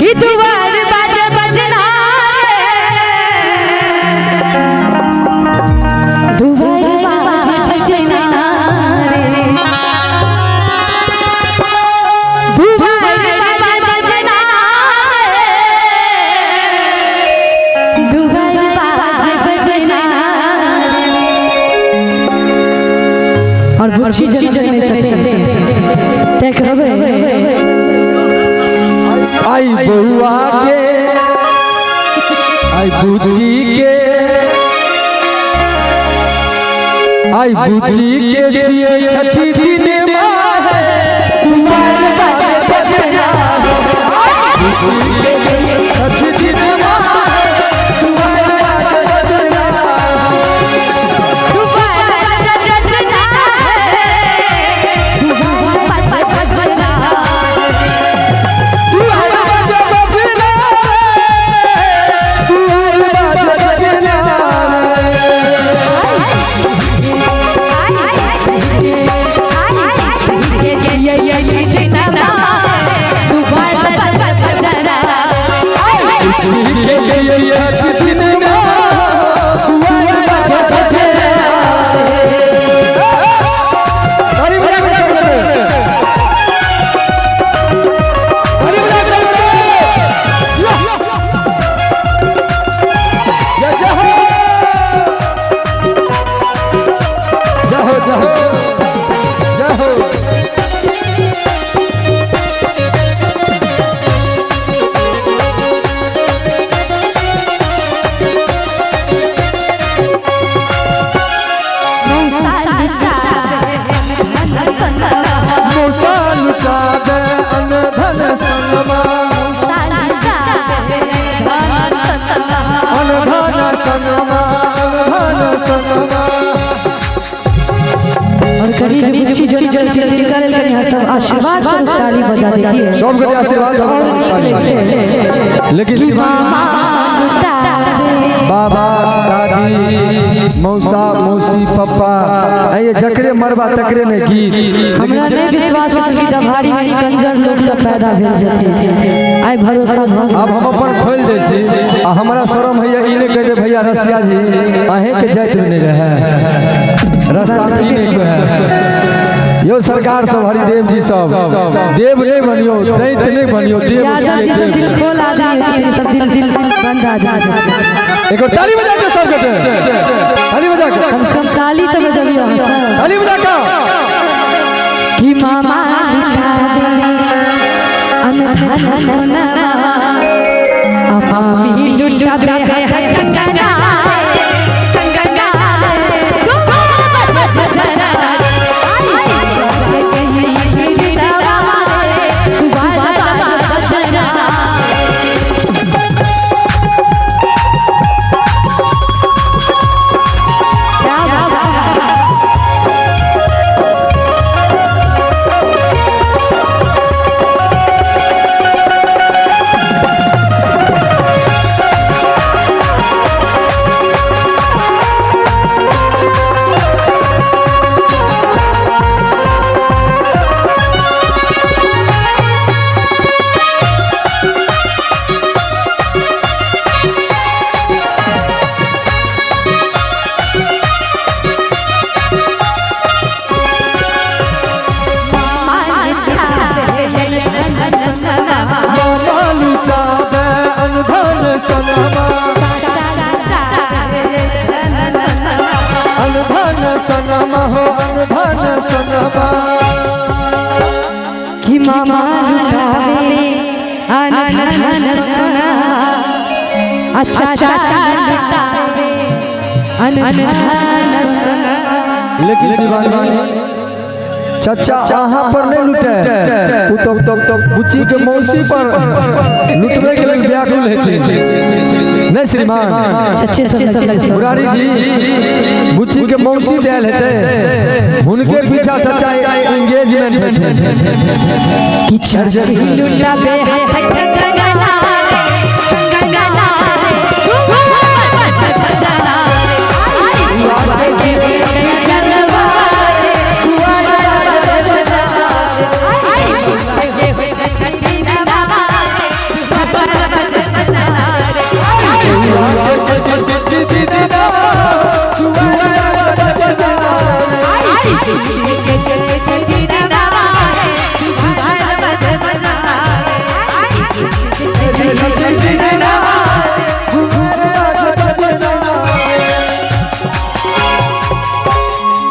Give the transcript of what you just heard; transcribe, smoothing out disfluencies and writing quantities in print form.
कि दुआर बाजे बजना दुआर बाजे बजना दुआर बाजे बजना दुआर बाजे बजना और बुच्ची जन देख रहे आई बउआ के आई बुच्ची के आई बुच्ची के छिए छठी दिन माहे दुआर बाजे बजना बुच्ची के छठी दिन माहे दुआर बाजे बजना आशीर्वाद बजा देती है सब आशीर्वाद लेकिन बाबा दादी मौसा मौसी पप्पा ये जकरे मरबा तकरे ने गीत हमरा नहीं विश्वास कि भारी भारी कंजर लोग सब पैदा भेल जते आइ भरोसा अब हम अपन खोल दे छी आ हमरा शरम भैया ई ने कह दे भैया रसिया जी अहे के जाइत नहीं रहे रास्ता ठीक नहीं है यो सरकार सब हरिदेव जी सब देव नहीं बनियो दैत नहीं बनियो देव दिल खोला दिए सब दिल बंद आ जा एक और ताली बजा के सब कहते हैं ताली बजा के कम से कम ताली तो बजाइए ताली बजा के कि मामा अनधन सना अपामी लुटा बे कंगना कि मामा लुटावे अनधन सना अच्छा लुटावे अनधन सना लेकिन शिवानी चाचा यहाँ पर नहीं लुटे तो बुच्ची के मौसी पर लुटवे के लिए व्याकुल हेते नहीं श्रीमान मुरारी जी बुच्ची के मौसी देल हेते उनके पीछा चाचा एंगेजमेंट हेते कि चर्चा लुटावे